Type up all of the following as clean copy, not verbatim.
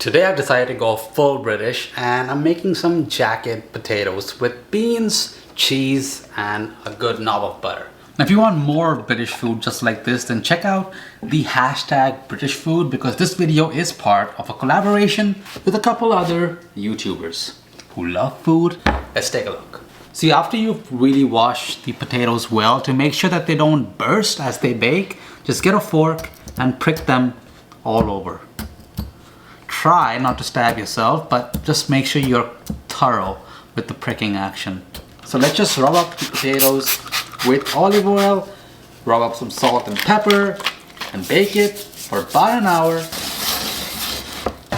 Today I've decided to go full British and I'm making some jacket potatoes with beans, cheese and a good knob of butter. Now if you want more British food just like this, then check out the hashtag British food because this video is part of a collaboration with a couple other YouTubers who love food. Let's take a look. See, after you've really washed the potatoes well to make sure that they don't burst as they bake, just get a fork and prick them all over. Try not to stab yourself, but just make sure you're thorough with the pricking action. So let's just rub up the potatoes with olive oil, rub up some salt and pepper, and bake it for about an hour.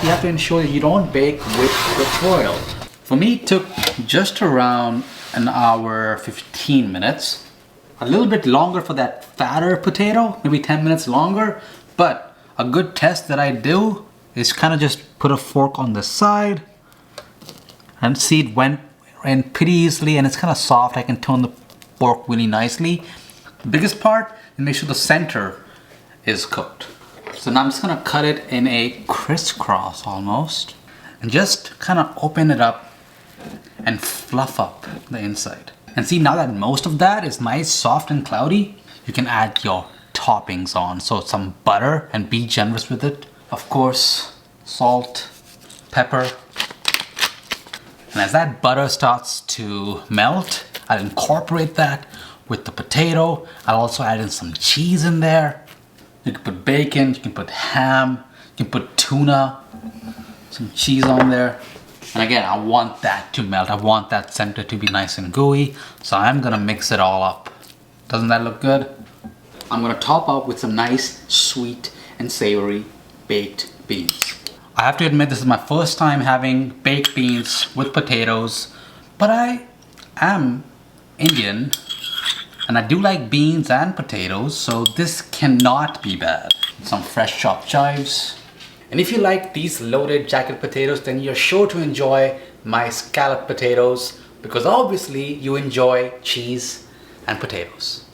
You have to ensure that you don't bake with the foil. For me, it took just around an hour 15 minutes. A little bit longer for that fatter potato, maybe 10 minutes longer, but a good test that I do is kind of just put a fork on the side and see it went in pretty easily and it's kind of soft. I can turn the fork really nicely. The biggest part is make sure the center is cooked. So now I'm just gonna cut it in a crisscross almost and just kind of open it up and fluff up the inside. And see, now that most of that is nice, soft and cloudy, you can add your toppings on. So some butter, and be generous with it. Of course, salt, pepper. And as that butter starts to melt, I'll incorporate that with the potato. I'll also add in some cheese in there. You can put bacon, you can put ham, you can put tuna, some cheese on there. And again, I want that to melt. I want that center to be nice and gooey. So I'm gonna mix it all up. Doesn't that look good? I'm gonna top up with some nice, sweet and savory baked beans. I have to admit this is my first time having baked beans with potatoes, but I am Indian and I do like beans and potatoes, so this cannot be bad. Some fresh chopped chives. And if you like these loaded jacket potatoes, then you're sure to enjoy my scalloped potatoes because obviously you enjoy cheese and potatoes.